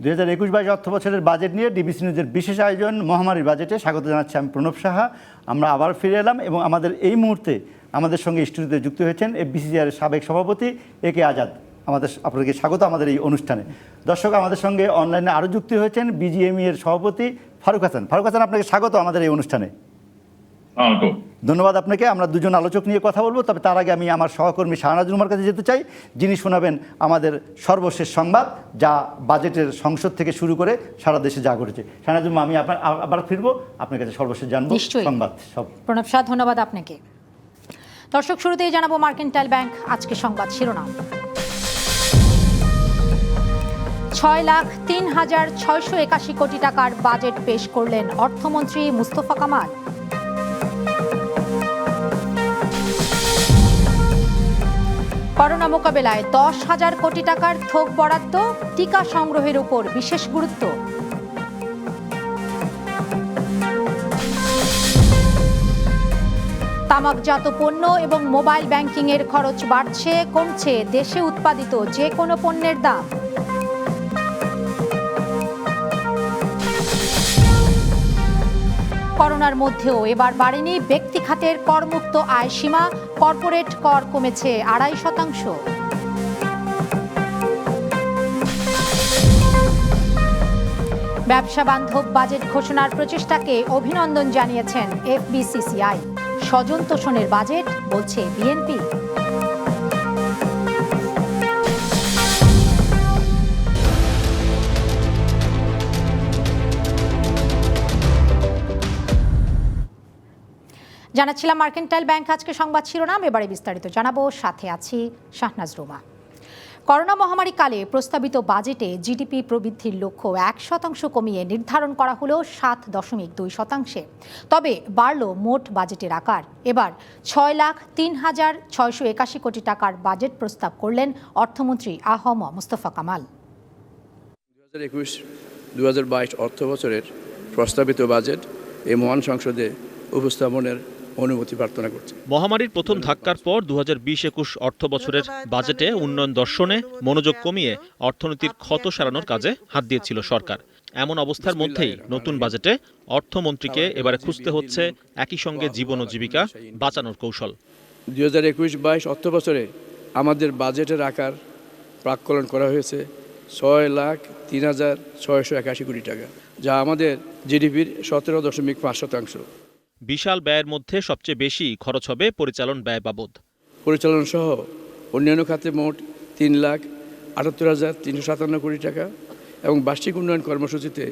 2021-22 অর্থ বছরের বাজেট নিয়ে ডিবিসি নিউজের বিশেষ আয়োজন মহামারীর বাজেটে স্বাগত জানাচ্ছি আমি প্রণব সাহা। আমরা আবার ফিরে এলাম এবং আমাদের এই মুহূর্তে আমাদের সঙ্গে স্টুডিওতে যুক্ত হয়েছেন এফবিসিসিআইয়ের সাবেক সভাপতি একে আজাদ। আপনাদেরকে স্বাগত আমাদের এই অনুষ্ঠানে। দর্শক, আমাদের সঙ্গে অনলাইনে আরও যুক্ত হয়েছেন বিজিএমই এর সভাপতি ফারুক হাসান। ফারুক হাসান, আপনাকে স্বাগত আমাদের এই অনুষ্ঠানে। ধন্যবাদ আপনাকে। আমরা দুজন আলোচক নিয়ে কথা বলবো, তবে তার আগে আমি আমার সহকর্মী শাহনাজ রুমার কাছে যেতে চাই, যিনি শোনাবেন আমাদের সর্বশেষ সংবাদ, যা বাজেটের সংসদ থেকে শুরু করে সারা দেশে যা ঘটেছে। শাহনাজ রুমা, আমি আবার ফিরবো আপনার কাছে সর্বশেষ জানবো সংবাদ সব। প্রণব শাহ, ধন্যবাদ আপনাকে। দর্শক, শুরুতেই জানাবো মার্কেন্টাইল ব্যাংক আজকে সংবাদ শিরোনাম। 6,03,681 কোটি টাকার বাজেট পেশ করলেন অর্থমন্ত্রী মুস্তফা কামাল। করোনা মোকাবেলায় 10,000 কোটি টাকার থোক বরাদ্দ, টিকা সংগ্রহের উপর বিশেষ গুরুত্ব। তামাকজাত পণ্য এবং মোবাইল ব্যাংকিং এর খরচ বাড়ছে, কমছে দেশে উৎপাদিত যে কোনো পণ্যের দাম। করোনার মধ্যেও এবার বাড়েনি ব্যক্তি খাতের করমুক্ত আয় সীমা, কর্পোরেট কর কমেছে 2.5%। ব্যবসা বান্ধব বাজেট ঘোষণার প্রচেষ্টাকে অভিনন্দন জানিয়েছেন এফবিসিসিআই। স্বজন তোষণের বাজেট বলছে বিএনপি। জানাচ্ছিলাম মার্কেন্টাইল ব্যাংক আজকে সংবাদ শিরোনাম, এবারে বিস্তারিত জানাবো, সাথে আছি শাহনাজ রুমা। করোনা মহামারী কালে প্রস্তাবিত বাজেটে জিডিপি প্রবৃদ্ধির লক্ষ্য 1% কমিয়ে নির্ধারণ করা হলো 7.2%। তবে বাড়ল মোট বাজেটের আকার। এবার 6,03,681 কোটি টাকার বাজেট প্রস্তাব করলেন অর্থমন্ত্রী আহম মুস্তফা কামাল। 2021-2022 অর্থ বছরের প্রস্তাবিত বাজেট এই মহান সংসদে উপস্থাপনের অনুমতি প্রার্থনা করছে। মহামারীর প্রথম ধাক্কার পর 2020-21 অর্থ বছরের বাজেটে উন্নয়ন দর্শনে মনোযোগ কমিয়ে অর্থনীতির ক্ষত সারানোর কাজে হাত দিয়েছিল সরকার। এমন অবস্থার মধ্যেই নতুন বাজেটে অর্থমন্ত্রীকে এবারে খুঁজতে হচ্ছে একই সঙ্গে জীবন ও জীবিকা বাঁচানোর কৌশল। 2021-22 অর্থ বছরে আমাদের বাজেটের আকার প্রাক্কলন করা হয়েছে 6,03,681 কোটি টাকা, যা আমাদের জিডিপির 17.5%। বিশাল ব্যয়ের মধ্যে সবচেয়ে বেশি খরচ হবে পরিচালন ব্যয় বাবদ। পরিচালন সহ অন্যান্য খাতে মোট 3,78,357 কোটি টাকা এবং বার্ষিক উন্নয়ন কর্মসূচিতে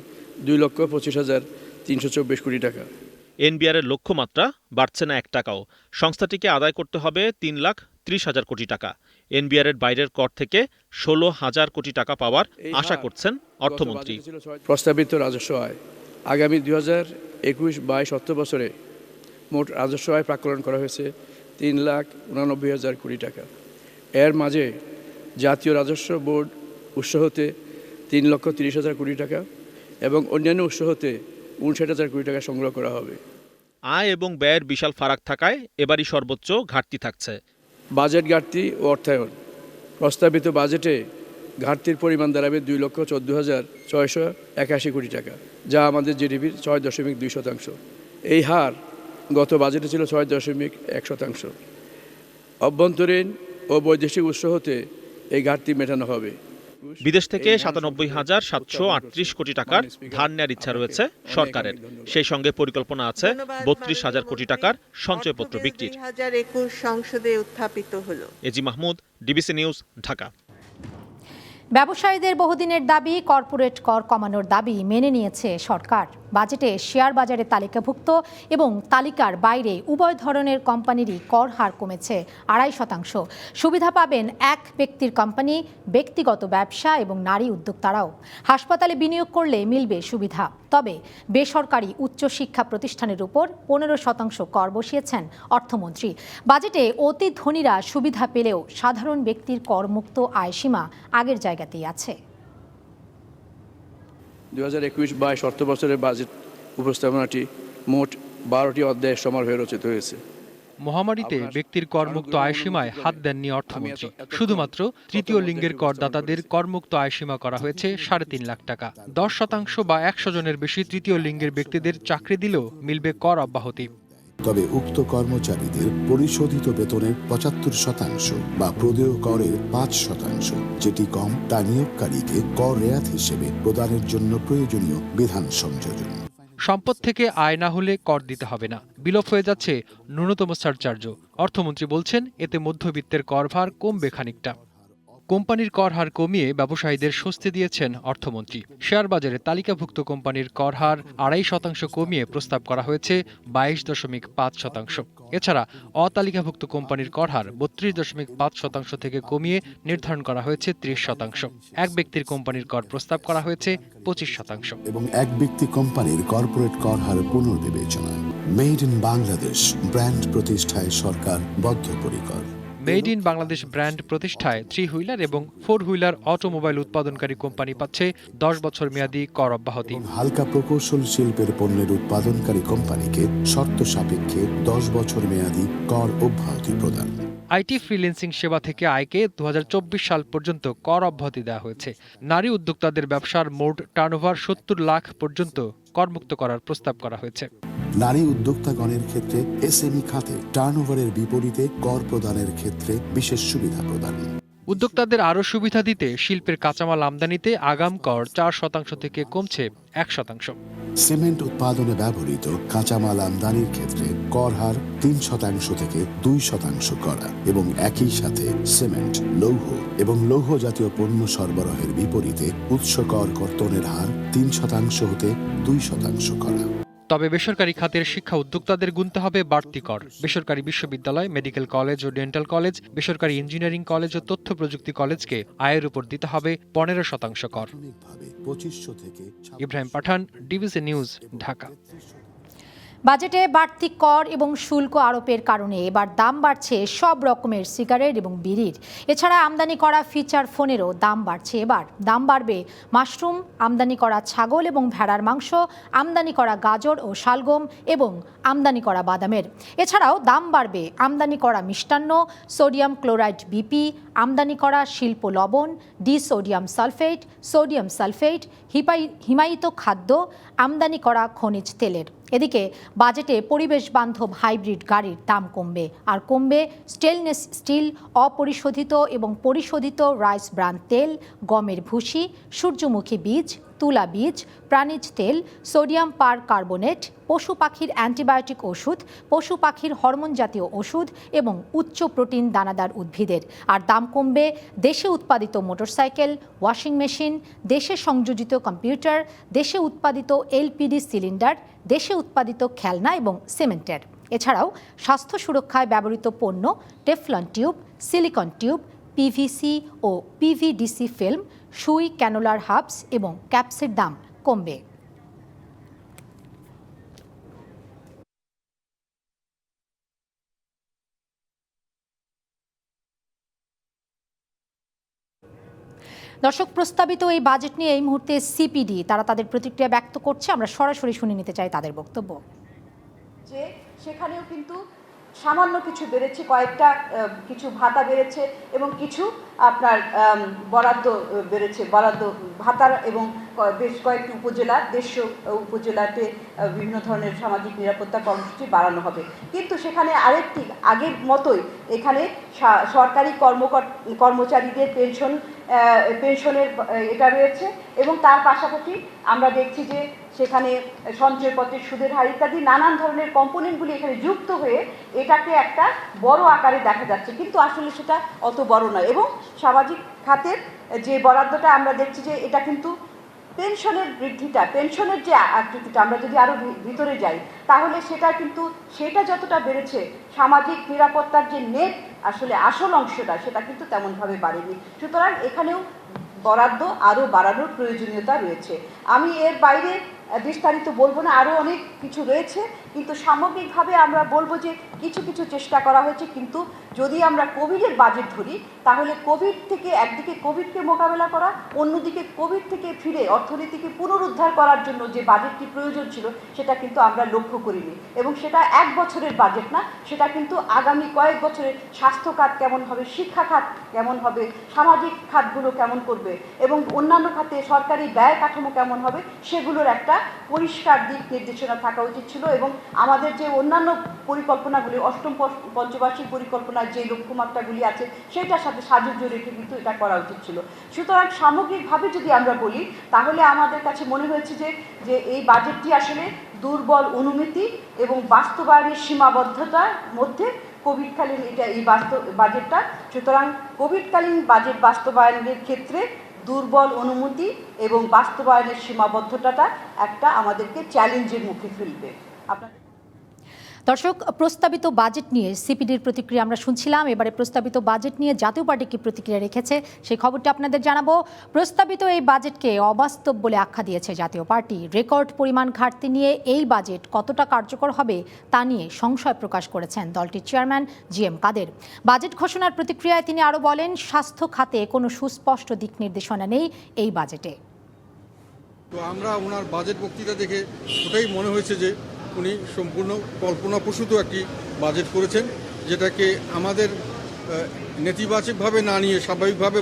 2,25,324 কোটি টাকা। এনবিআরের লক্ষ্যমাত্রা বাড়ছে না 1 টাকাও। সংস্থাটিকে আদায় করতে হবে 3,30,000 কোটি টাকা। এনবিআরের বাইরের কর থেকে 16,000 কোটি টাকা পাওয়ার আশা করছেন অর্থমন্ত্রী। প্রস্তাবিত রাজস্ব আয় আগামী 2021-22 অর্থ বছরে মোট রাজস্ব আয় প্রাক্কলন করা হয়েছে 3,89,000 কোটি টাকা। এর মাঝে জাতীয় রাজস্ব বোর্ড উৎস হতে 3,30,000 কোটি টাকা এবং অন্যান্য উৎস হতে 59,000 কোটি টাকা সংগ্রহ করা হবে। আয় এবং ব্যয়ের বিশাল ফারাক থাকায় এবারই সর্বোচ্চ ঘাটতি থাকছে। বাজেট ঘাটতি ও অর্থায়ন। প্রস্তাবিত বাজেটে ঘাটতির পরিমাণ দাঁড়াবে 2,14,681 কোটি টাকা, যা আমাদের জিডিপির 6.2%। এই হার গত বাজেটে ছিল 6.1%। অভ্যন্তরীণ ও বৈদেশিক উৎস হতে এই ঘাটতি মেটানো হবে। বিদেশ থেকে 97,738 কোটি টাকার ধার নেওয়ার ইচ্ছা রয়েছে সরকারের। সেই সঙ্গে পরিকল্পনা আছে 32,000 কোটি টাকার সঞ্চয়পত্র বিক্রির। 2021 সংসদে উত্থাপিত হলো। AG Mahmud, DBC news, Dhaka. ব্যবসায়ীদের বহুদিনের দাবি কর্পোরেট কর কমানোর দাবি মেনে নিয়েছে সরকার। বাজেটে শেয়ার বাজারে তালিকাভুক্ত এবং তালিকার বাইরে উভয় ধরনের কোম্পানিরই কর হার কমেছে 2.5%। সুবিধা পাবেন এক ব্যক্তির কোম্পানি, ব্যক্তিগত ব্যবসা এবং নারী উদ্যোক্তারাও। হাসপাতালে বিনিয়োগ করলে মিলবে সুবিধা। তবে বেসরকারি উচ্চশিক্ষা প্রতিষ্ঠানের উপর 15% কর বসিয়েছেন অর্থমন্ত্রী। বাজেটে অতি ধনীরা সুবিধা পেলেও সাধারণ ব্যক্তির করমুক্ত আয়সীমা আগের জায়গাতেই আছে। 2021-22 অর্থ বছরের বাজেট উপস্থাপনাটি মোট 12টি অধ্যায়ের সমারোহে রচিত হয়েছে। মহামারীতে ব্যক্তির করমুক্ত আয়সীমায় হাত দেননি অর্থমন্ত্রী। শুধুমাত্র তৃতীয় লিঙ্গের করদাতাদের করমুক্ত আয়সীমা করা হয়েছে ৩.৫ লাখ টাকা। ১০% বা ১০০ জনের বেশি তৃতীয় লিঙ্গের ব্যক্তিদের চাকরি দিলেও মিলবে কর অব্যাহতি। তবে উক্ত কর্মচারীদের পরিশোধিত বেতনের ৭৫% বা প্রদেয় করের ৫%, যেটি কম তা নিয়োগকারীকে কর রেয়াত হিসেবে প্রদানের জন্য প্রয়োজনীয় বিধান সংযোজন। সম্পদ থেকে আয় না হলে কর দিতে হবে না, বিলোপ হয়ে যাচ্ছে ন্যূনতম সারচার্জও। অর্থমন্ত্রী বলছেন এতে মধ্যবিত্তের করভার কমবে খানিকটা। কোম্পানির কর হার কমিয়ে ব্যবসায়ীদের স্বস্তি দিয়েছেন অর্থমন্ত্রী। শেয়ার বাজারে তালিকাভুক্ত কোম্পানির কর হার ২.৫% কমিয়ে প্রস্তাব করা হয়েছে ২২.৫%। এছাড়া অতালিকাভুক্ত কোম্পানির কর হার ৩২.৫% থেকে কমিয়ে নির্ধারণ করা হয়েছে ৩০%। এক ব্যক্তির কোম্পানির কর প্রস্তাব করা হয়েছে ২৫%। এবং এক ব্যক্তি কোম্পানির কর্পোরেট কর হার পুনর্বিবেচনা। মেড ইন বাংলাদেশ ব্র্যান্ড প্রতিষ্ঠায় সরকার বদ্ধপরিকর। মেড ইন বাংলাদেশ ব্র্যান্ড প্রতিষ্ঠায় 3 হুইলার এবং 4 হুইলার অটোমোবাইল উৎপাদনকারী কোম্পানি পাচ্ছে 10 বছর মেয়াদী কর অব্যাহতি। হালকা প্রকৌশল শিল্পের পণ্যের উৎপাদনকারী কোম্পানিকে শর্ত সাপেক্ষে 10 বছর মেয়াদী কর অব্যাহতি প্রদান। আইটি ফ্রিল্যান্সিং সেবা থেকে আয়কে 2024 সাল পর্যন্ত কর অব্যাহতি দেওয়া হয়েছে। নারী উদ্যোক্তাদের ব্যবসার মোট টার্নওভার 70 লাখ পর্যন্ত করমুক্ত করার প্রস্তাব করা হয়েছে। নারী উদ্যোক্তাগণের ক্ষেত্রে এসএমই খাতে টার্নওভারের বিপরীতে কর প্রদানের ক্ষেত্রে বিশেষ সুবিধা প্রদান। উদ্যোক্তাদের আরও সুবিধা দিতে শিল্পের কাঁচামাল আমদানিতে আগাম কর 4% থেকে কমছে 1%। সিমেন্ট উৎপাদনে ব্যবহৃত কাঁচামাল আমদানির ক্ষেত্রে কর হার 3% থেকে 2% করা এবং একই সাথে সিমেন্ট, লৌহ এবং লৌহ জাতীয় পণ্য সরবরাহের বিপরীতে উৎস কর কর্তনের হার 3% হতে 2% করা। তবে বেসরকারি খাতের শিক্ষা উদ্যোক্তাদের গুনতে হবে বাড়তি কর। বেসরকারি বিশ্ববিদ্যালয়, মেডিকেল কলেজ ও ডেন্টাল কলেজ, বেসরকারি ইঞ্জিনিয়ারিং কলেজ ও তথ্য প্রযুক্তি কলেজকে আয়ের উপর দিতে হবে 15% কর। ইব্রাহিম পাঠান, ডিবিসি নিউজ, ঢাকা। বাজেটে বাড়তি কর এবং শুল্ক আরোপের কারণে এবার দাম বাড়ছে সব রকমের সিগারেট এবং বিড়ির। এছাড়া আমদানি করা ফিচার ফোনেরও দাম বাড়ছে। এবার দাম বাড়বে মাশরুম, আমদানি করা ছাগল এবং ভেড়ার মাংস, আমদানি করা গাজর ও শালগম এবং আমদানি করা বাদামের। এছাড়াও দাম বাড়বে আমদানি করা মিষ্টান্ন, সোডিয়াম ক্লোরাইড বিপি, আমদানি করা শিল্প লবণ, ডিসোডিয়াম সালফেট, হিমায়িত খাদ্য, আমদানি করা খনিজ তেলের। এদিকে বাজেটে পরিবেশ বান্ধব হাইব্রিড গাড়ির দাম কমবে, আর কমবে স্টেনলেস স্টিল, অপরিশোধিত এবং পরিশোধিত রাইস ব্রান তেল, গমের ভুসি, সূর্যমুখী বীজ, তুলা বীজ, প্রাণীজ তেল, সোডিয়াম পারকার্বনেট, পশু পাখির অ্যান্টিবায়োটিক ওষুধ, পশু পাখির হরমোন জাতীয় ওষুধ এবং উচ্চ প্রোটিন দানাদার উদ্ভিদের। আর দাম কমবে দেশে উৎপাদিত মোটরসাইকেল, ওয়াশিং মেশিন, দেশে সংযোজিত কম্পিউটার, দেশে উৎপাদিত এলপিডি সিলিন্ডার, দেশে উৎপাদিত খেলনা এবং সিমেন্টের। এছাড়াও স্বাস্থ্য সুরক্ষায় ব্যবহৃত পণ্য, Teflon tube, silicone tube, PVC ও পিভিডিসি ফিল্ম, সুই, ক্যানোলার হাবস এবং ক্যাপসের দাম কমবে। দর্শক, প্রস্তাবিত এই বাজেট নিয়ে এই মুহূর্তে সিপিডি তারা তাদের প্রতিক্রিয়া ব্যক্ত করছে। আমরা সরাসরি শুনে নিতে চাই তাদের বক্তব্য। যে সেখানেও কিন্তু সামান্য কিছু বেড়েছে, কয়েকটা কিছু ভাতা বেড়েছে এবং কিছু আপনার বরাদ্দ বেড়েছে, বরাদ্দ ভাতার এবং বেশ কয়েকটি উপজেলা, দেশীয় উপজেলাতে বিভিন্ন ধরনের সামাজিক নিরাপত্তা কর্মসূচি বাড়ানো হবে। কিন্তু সেখানে আরেকটি আগের মতোই এখানে সরকারি কর্মচারীদের পেনশনের এটা রয়েছে এবং তার পাশাপাশি আমরা দেখছি যে সেখানে সঞ্চয়পত্রের সুদের হার ইত্যাদি নানান ধরনের কম্পোনেন্টগুলি এখানে যুক্ত হয়ে এটাকে একটা বড় আকারে দেখা যাচ্ছে, কিন্তু আসলে সেটা অত বড় নয়। এবং সামাজিক খাতের যে বরাদ্দটা আমরা দেখছি যে এটা কিন্তু পেনশনের বৃদ্ধিটা, পেনশনের যে আকৃতিটা আমরা যদি আরও ভিতরে যাই তাহলে সেটা যতটা বেড়েছে, সামাজিক নিরাপত্তার যে নেট আসলে আসল অংশটা সেটা কিন্তু তেমনভাবে বাড়েনি। সুতরাং এখানেও বরাদ্দ আরও বাড়ানোর প্রয়োজনীয়তা রয়েছে। আমি এর বাইরে বিস্তারিত বলবো না, আরও অনেক কিছু রয়েছে। কিন্তু সামগ্রিকভাবে আমরা বলবো যে কিছু কিছু চেষ্টা করা হয়েছে। কিন্তু যদি আমরা কোভিডের বাজেট ধরি তাহলে কোভিড থেকে একদিকে কোভিডকে মোকাবেলা করা, অন্যদিকে কোভিড থেকে ফিরে অর্থনীতিকে পুনরুদ্ধার করার জন্য যে বাজেটটি প্রয়োজন ছিল সেটা কিন্তু আমরা লক্ষ্য করিনি। এবং সেটা এক বছরের বাজেট না, সেটা কিন্তু আগামী কয়েক বছরে স্বাস্থ্য খাত কেমন হবে, শিক্ষা খাত কেমন হবে, সামাজিক খাতগুলো কেমন করবে এবং অন্যান্য খাতে সরকারি ব্যয় কাঠামো কেমন হবে সেগুলোর একটা পরিষ্কার দিক নির্দেশনা থাকা উচিত ছিল। এবং আমাদের যে অন্যান্য পরিকল্পনাগুলি, অষ্টম পঞ্চবার্ষিক পরিকল্পনার যে লক্ষ্যমাত্রাগুলি আছে সেটার সাথে সাযুজ্য রেখে কিন্তু এটা করা উচিত ছিল। সুতরাং সামগ্রিকভাবে যদি আমরা বলি তাহলে আমাদের কাছে মনে হয়েছে যে এই বাজেটটি আসলে দুর্বল অনুমিতি এবং বাস্তবায়নের সীমাবদ্ধতার মধ্যে কোভিডকালীন এই বাজেটটা। সুতরাং কোভিডকালীন বাজেট বাস্তবায়নের ক্ষেত্রে দুর্বল অনুমতি এবং বাস্তবায়নের সীমাবদ্ধতাটা একটা আমাদেরকে চ্যালেঞ্জের মুখে ফেলবে। দর্শক, প্রস্তাবিত বাজেট নিয়ে সিপিডির প্রতিক্রিয়া আমরা শুনছিলাম। এবারে প্রস্তাবিত বাজেট নিয়ে জাতীয় পার্টি কি প্রতিক্রিয়া রেখেছে সেই খবরটা আপনাদের জানাবো। প্রস্তাবিত এই বাজেটকে অবাস্তব বলে আখ্যা দিয়েছে জাতীয় পার্টি। রেকর্ড পরিমাণ ঘাটতি নিয়ে এই বাজেট কতটা কার্যকর হবে তা নিয়ে সংশয় প্রকাশ করেছেন দলটির চেয়ারম্যান GM কাদের। বাজেট ঘোষণার প্রতিক্রিয়ায় তিনি আরও বলেন, স্বাস্থ্য খাতে কোনো সুস্পষ্ট দিক নির্দেশনা নেই এই বাজেটে। তো আমরা ওনার বাজেট বক্তৃতা দেখে ওটাই মনে হয়েছে যে উনি সম্পূর্ণ কল্পনাপ্রসূত একটি বাজেট করেছেন, যেটাকে আমাদের নেতিবাচকভাবে না নিয়ে স্বাভাবিকভাবে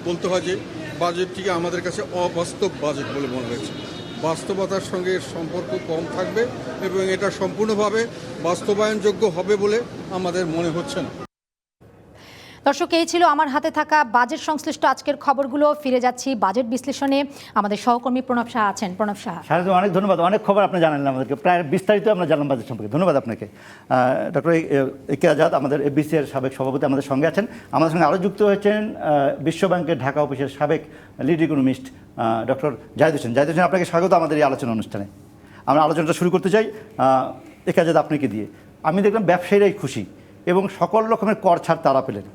বলতে হয় যে বাজেটটিকে আমাদের কাছে অবাস্তব বাজেট বলে মনে হয়েছে। বাস্তবতার সঙ্গে সম্পর্ক কম থাকবে এবং এটা সম্পূর্ণভাবে বাস্তবায়নযোগ্য হবে বলে আমাদের মনে হচ্ছে না। দর্শক, এই ছিল আমার হাতে থাকা বাজেট সংশ্লিষ্ট আজকের খবরগুলো। ফিরে যাচ্ছি বাজেট বিশ্লেষণে। আমাদের সহকর্মী প্রণব সাহা আছেন। প্রণব সাহা। অনেক ধন্যবাদ, অনেক খবর আপনি জানালেন আমাদেরকে, প্রায় বিস্তারিত আমরা জানলাম বাজেট সম্পর্কে। ধন্যবাদ আপনাকে। ডক্টর একে আজাদ, আমাদের এফবিসিআর সাবেক সভাপতি, আমাদের সঙ্গে আছেন। আমাদের সঙ্গে আরও যুক্ত হয়েছেন বিশ্বব্যাংকের ঢাকা অফিসের সাবেক lead economist doctor Zahid Hossain. Zahid Hossain, আপনাকে স্বাগত আমাদের এই আলোচনা অনুষ্ঠানে। আমরা আলোচনাটা শুরু করতে চাই একে আজাদ আপনাকে দিয়ে। আমি দেখলাম ব্যবসায়ীরাই খুশি এবং সকল রকমের কর ছাড় তারা পেলেন।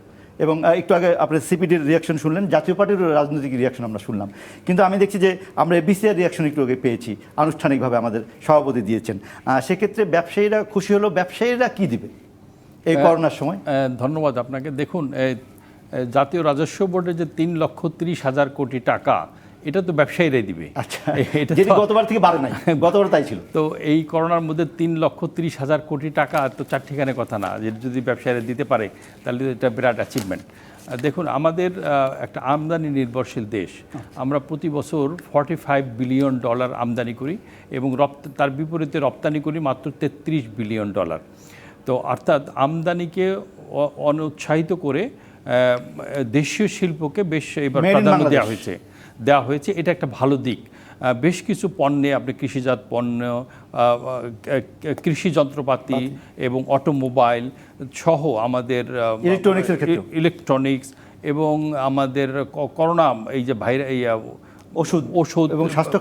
এবং একটু আগে আপনি সিপিডির রিয়াকশন শুনলেন, জাতীয় পার্টির রাজনৈতিক রিয়াকশন আমরা শুনলাম। কিন্তু আমি দেখছি যে আমরা বিসিআর রিয়াকশন একটু আগে পেয়েছি, আনুষ্ঠানিকভাবে আমাদের সভাপতি দিয়েছেন। সেক্ষেত্রে ব্যবসায়ীরা খুশি হলো। ব্যবসায়ীরা কি দিবে এই করোনার সময়? ধন্যবাদ আপনাকে। দেখুন, জাতীয় রাজস্ব বোর্ডে যে 3,30,000 কোটি টাকা, এটা তো ব্যবসায়ীরাই দিবে। আচ্ছা, যেটি গতবার থেকে বাড়ে নাই, গতবার তাই ছিল। তো এই করোনার মধ্যে 3,30,000 কোটি টাকা তো চার ঠিকানে কথা না, যে যদি ব্যবসায়ীরা দিতে পারে তাহলে এটা বিরাট অ্যাচিভমেন্ট। দেখুন, আমাদের একটা আমদানি নির্ভরশীল দেশ। আমরা প্রতি বছর $45 বিলিয়ন আমদানি করি এবং তার বিপরীতে রপ্তানি করি মাত্র $33 বিলিয়ন। তো অর্থাৎ আমদানিকে অনুৎসাহিত করে দেশীয় শিল্পকে বেশ এবার প্রাধান্য দেওয়া হয়েছে। এটা একটা ভালো দিক। বেশ কিছু পণ্যে, আপনি কৃষিজাত পণ্য, কৃষি যন্ত্রপাতি এবং অটোমোবাইল সহ আমাদের ইলেকট্রনিক্স এবং আমাদের করোনা এই যে ওষুধ এবং স্বাস্থ্য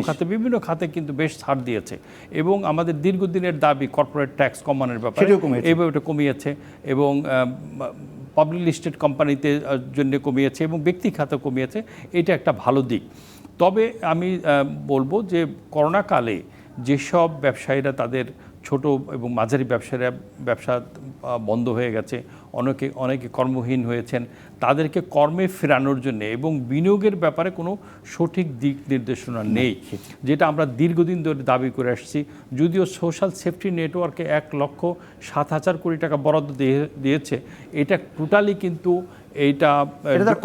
খাতে বিভিন্ন খাতে কিন্তু বেশ ছাড় দিয়েছে। এবং আমাদের দীর্ঘদিনের দাবি কর্পোরেট ট্যাক্স কমানোর ব্যাপারে এইভাবে এটা কমিয়েছে এবং পাবলিক লিস্টেড কোম্পানিতে জন্য কমিয়েছে এবং ব্যক্তি খাতে কমিয়েছে। এটা একটা ভালো দিক। তবে আমি বলবো যে করোনাকালে যেসব ব্যবসায়ীরা তাদের ছোট এবং মাঝারি ব্যবসা বন্ধ হয়ে গেছে, অনেকে কর্মহীন হয়েছেন, তাদেরকে কর্মে ফেরানোর জন্য এবং বিনিয়োগের ব্যাপারে কোনো সঠিক দিক নির্দেশনা নেই, যেটা আমরা দীর্ঘদিন ধরে দাবি করে আসছি। যদিও সোশ্যাল সেফটি নেটওয়ার্কে 1,07,000 কোটি টাকা বরাদ্দ দিয়েছে, এটা টোটালি কিন্তু এইটা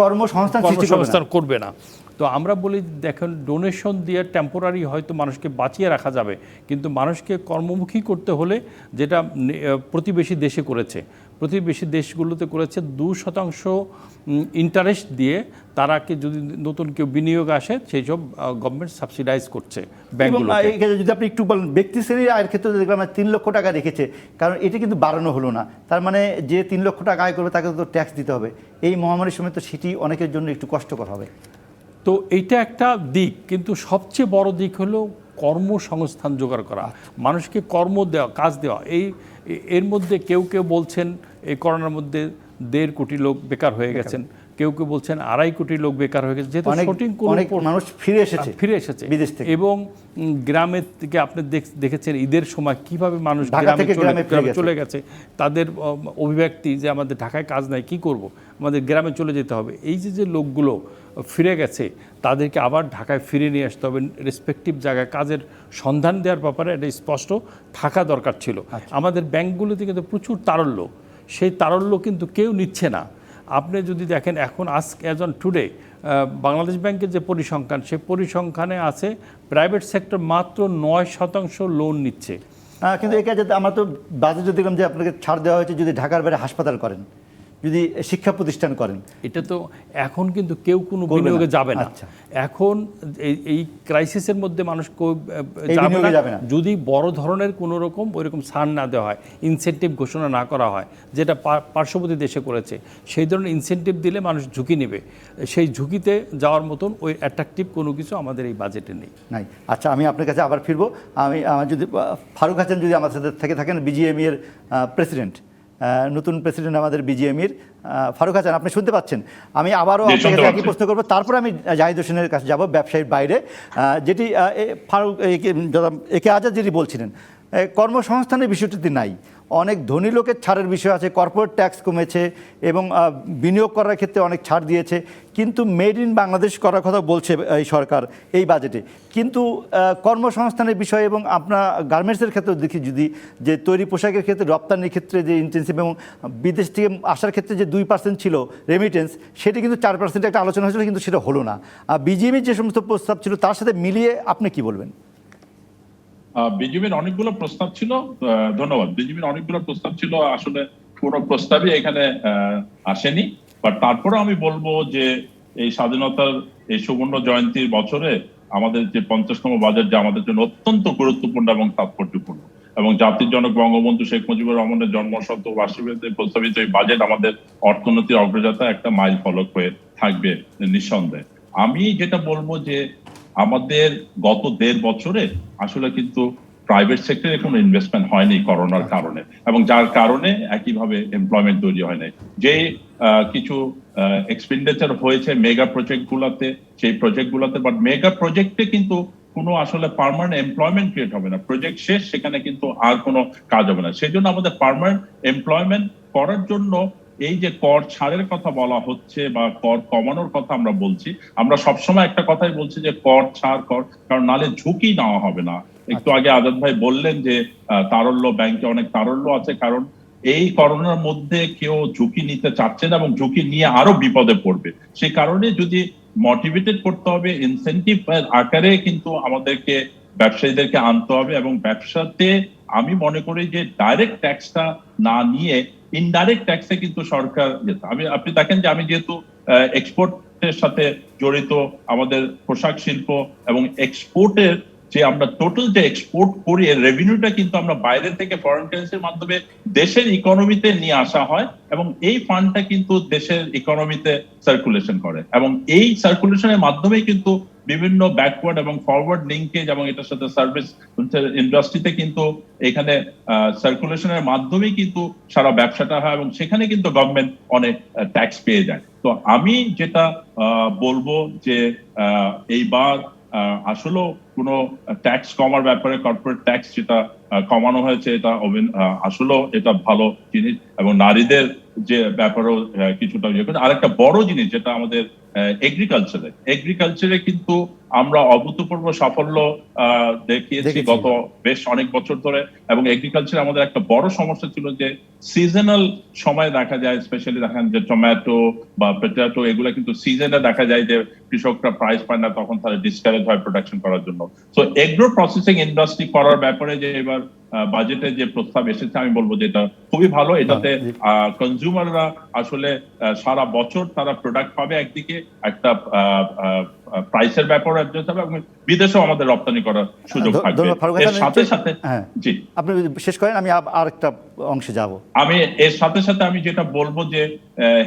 কর্মসংস্থান করবে না। তো আমরা বলি, দেখেন, ডোনেশন দিয়ে টেম্পোরারি হয়তো মানুষকে বাঁচিয়ে রাখা যাবে, কিন্তু মানুষকে কর্মমুখী করতে হলে, যেটা প্রতিবেশী দেশে করেছে, প্রতিবেশী দেশগুলোতে করেছে 2% ইন্টারেস্ট দিয়ে তারাকে যদি নতুন কেউ বিনিয়োগ আসে সেই সব গভর্নমেন্ট সাবসিডাইজ করছে ব্যাংকগুলোকে। যদি আপনি একটু বলেন, ব্যক্তি শ্রেণীর আয়ের ক্ষেত্রে দেখলাম 3 লক্ষ টাকা রেখেছে, কারণ এটি কিন্তু বাড়ানো হলো না। তার মানে যে 3 লক্ষ টাকা আয় করবে তাকে তো ট্যাক্স দিতে হবে। এই মহামারীর সময় তো সেটি অনেকের জন্য একটু কষ্টকর হবে। তো এইটা একটা দিক, কিন্তু সবচেয়ে বড় দিক হলো কর্মসংস্থান জোগাড় করা, মানুষকে কর্ম দেওয়া, কাজ দেওয়া। এর মধ্যে কেউ বলছেন এই করোনার মধ্যে 1.5 কোটি লোক বেকার হয়ে গেছেন, কেউ কেউ বলছেন 2.5 কোটি লোক বেকার হয়ে গেছে, যেহেতু সঠিক অনেক মানুষ ফিরে এসেছে বিদেশ থেকে। এবং গ্রামের থেকে আপনি দেখেছেন ঈদের সময় কিভাবে মানুষ ঢাকা থেকে গ্রামে চলে গেছে, তাদের অভিব্যক্তি যে আমাদের ঢাকায় কাজ নাই, কি করব, আমাদের গ্রামে চলে যেতে হবে। এই যে লোকগুলো ফিরে গেছে তাদেরকে আবার ঢাকায় ফিরে নিয়ে আসতে হবে, রেসপেক্টিভ জায়গায় কাজের সন্ধান দেওয়ার ব্যাপারে এটা স্পষ্ট থাকা দরকার ছিল। আমাদের ব্যাংকগুলোতে কিন্তু প্রচুর তারল্য, সেই তারল্য কিন্তু কেউ নিচ্ছে না। আপনি যদি দেখেন এখন অ্যাজ অন টুডে বাংলাদেশ ব্যাংকের যে পরিসংখ্যান, সেই পরিসংখ্যানে আছে প্রাইভেট সেক্টর মাত্র 9% লোন নিচ্ছে। কিন্তু একে যাতে আমরা তো বাজেটে দেখলাম যে আপনাকে ছাড় দেওয়া হয়েছে যদি ঢাকার বাইরে হাসপাতাল করেন, যদি শিক্ষা প্রতিষ্ঠান করেন। এটা তো এখন কিন্তু কেউ কোনো বিনিয়োগে যাবে না। এখন এই ক্রাইসিসের মধ্যে মানুষ যাবে না যদি বড় ধরনের কোনো রকম ওইরকম ছাড় না দেওয়া হয়, ইনসেন্টিভ ঘোষণা না করা হয়, যেটা পার্শ্ববর্তী দেশে করেছে। সেই ধরনের ইনসেন্টিভ দিলে মানুষ ঝুঁকি নেবে, সেই ঝুঁকিতে যাওয়ার মতন ওই অ্যাট্রাকটিভ কোনো কিছু আমাদের এই বাজেটে নেই। আচ্ছা, আমি আপনার কাছে আবার ফিরবো। আমার যদি ফারুক হাসান যদি আমার সাথে থাকেন, বিজিএমই এর প্রেসিডেন্ট, নতুন প্রেসিডেন্ট আমাদের বিজিএমইর, ফারুক হাসান, আপনি শুনতে পাচ্ছেন? আমি আবারও আপনার কাছে একই প্রশ্ন করবো, তারপর আমি জাহিদ হোসেনের কাছে যাব ব্যবসায়ীর বাইরে, যেটি ফারুক একে আজাদ যেটি বলছিলেন, কর্মসংস্থানের বিষয়টিতে নাই, অনেক ধনী লোকের ছাড়ের বিষয় আছে, কর্পোরেট ট্যাক্স কমেছে এবং বিনিয়োগ করার ক্ষেত্রে অনেক ছাড় দিয়েছে, কিন্তু মেড ইন বাংলাদেশ করার কথা বলছে এই সরকার এই বাজেটে। কিন্তু কর্মসংস্থানের বিষয় এবং আপনার গার্মেন্টসের ক্ষেত্রেও দেখি যদি যে তৈরি পোশাকের ক্ষেত্রে রপ্তানির ক্ষেত্রে যে ইন্টেন্সিভ এবং বিদেশ থেকে আসার ক্ষেত্রে যে 2% ছিল রেমিটেন্স, সেটি কিন্তু 4% একটা আলোচনা হয়েছিল, কিন্তু সেটা হলো না। বিজিএমইর যে সমস্ত প্রস্তাব ছিল তার সাথে মিলিয়ে আপনি কি বলবেন? বিজিবির অনেকগুলো প্রস্তাব ছিল, ধন্যবাদ। বিজিবির অনেকগুলো প্রস্তাব ছিল, আসলে কোনো প্রস্তাবই এখানে আসেনি। বাট তারপরে আমি বলবো যে এই স্বাধীনতার এই সুবর্ণ জয়ন্তীর বছরে আমাদের যে 50তম বাজেট, যা আমাদের জন্য অত্যন্ত গুরুত্বপূর্ণ এবং তাৎপর্যপূর্ণ, এবং জাতির জনক বঙ্গবন্ধু শেখ মুজিবুর রহমানের জন্মশত বার্ষিকীতে প্রস্তাবিত এই বাজেট আমাদের অর্থনৈতিক অগ্রযাত্রা একটা মাইল ফলক হয়ে থাকবে নিঃসন্দেহে। আমি যেটা বলবো যে আমাদের গত 1.5 বছরে আসলে কিন্তু প্রাইভেট সেক্টরে কোনো ইনভেস্টমেন্ট হয়নি করোনার কারণে, এবং যার কারণে একইভাবে এমপ্লয়মেন্ট তৈরি হয় নাই। যে কিছু এক্সপেন্ডিচার হয়েছে মেগা প্রজেক্টগুলোতে, সেই প্রজেক্টগুলোতে, বাট মেগা প্রজেক্টে কিন্তু কোনো আসলে পার্মানেন্ট এমপ্লয়মেন্ট ক্রিয়েট হবে না। প্রজেক্ট শেষ, সেখানে কিন্তু আর কোনো কাজ হবে না। সেই জন্য আমাদের পার্মানেন্ট এমপ্লয়মেন্ট করার জন্য এই যে কর ছাড়ের কথা বলা হচ্ছে বা কর কমানোর কথা আমরা বলছি, আমরা সবসময় একটা কথাই বলছি যে কর ছাড় কর, কারণ নালে ঝুঁকি নেওয়া হবে না। একটু আগে আজাদ ভাই বললেন যে তারল্য, ব্যাংকে অনেক তারল্য আছে, কারণ এই করোনার মধ্যে কেউ ঝুঁকি নিতে চাচ্ছে না এবং ঝুঁকি নিয়ে আরো বিপদে পড়বে। সেই কারণে যদি মোটিভেটেড করতে হবে, ইনসেন্টিভ আকারে কিন্তু আমাদেরকে ব্যবসায়ীদেরকে আনতে হবে, এবং ব্যবসাতে আমি মনে করি যে ডাইরেক্ট ট্যাক্সটা না নিয়ে ইনডাইরেক্ট ট্যাক্সে কিন্তু সরকার যেত। আপনি দেখেন যে আমি যেহেতু এক্সপোর্টের সাথে জড়িত, আমাদের পোশাক শিল্প এবং এক্সপোর্টের যে আমরা টোটাল যে এক্সপোর্ট করি এর রেভিনিউটা কিন্তু আমরা বাইরে থেকে ফরেন কারেন্সির মাধ্যমে দেশের ইকোনমিতে নিয়ে আসা হয়, এবং এই ফান্ডটা কিন্তু দেশের ইকোনমিতে সার্কুলেশন করে, এবং এই সার্কুলেশনের মাধ্যমেই কিন্তু বিভিন্ন ব্যাকওয়ার্ড এবং ফরওয়ার্ড লিঙ্কেজ এবং এটার সাথে সার্ভিস ইন্ডাস্ট্রিতে কিন্তু এখানে সার্কুলেশনের মাধ্যমেই কিন্তু সারা ব্যবসাটা হয়, এবং সেখানে কিন্তু গভর্নমেন্ট অনেক ট্যাক্স পেয়ে যায়। তো আমি যেটা বলবো যে এইবার আসলে কোনো ট্যাক্স কমার ব্যাপারে, কর্পোরেট ট্যাক্স যেটা কমানো হয়েছে, এটা আসলে এটা ভালো জিনিস, এবং নারীদের যে ব্যাপারেও কিছুটা ইয়ে করে। আরেকটা বড় জিনিস যেটা আমাদের এগ্রিকালচারে কিন্তু আমরা অভূতপূর্ব সাফল্য দেখিয়েছি গত বেশ অনেক বছর ধরে, এবং এগ্রিকালচারে আমাদের একটা বড় সমস্যা ছিল যে সিজনাল সময় দেখা যায়, স্পেশালি দেখেন যে টমেটো বা পটেটো, এগুলো কিন্তু সিজনে দেখা যায় যে কৃষকরা প্রাইস পায় না, তখন তারা ডিসকারেজ হয় প্রোডাকশন করার জন্য। তো এগ্রো প্রসেসিং ইন্ডাস্ট্রি করার ব্যাপারে যে এবার বাজেটে যে প্রস্তাব এসেছে, আমি বলবো যে এটা খুবই ভালো। এটাতে কনজিউমাররা আসলে সারা বছর তারা প্রোডাক্ট পাবে, একদিকে একটা প্রাইসের ব্যাপারে অ্যাডজাস্ট হবে, এবং বিদেশেও আমাদের রপ্তানি করার সুযোগ থাকবে। এর সাথে সাথে জি আপনি শেষ করেন, আমি আরেকটা অংশে যাব। আমি এর সাথে সাথে আমি যেটা বলবো যে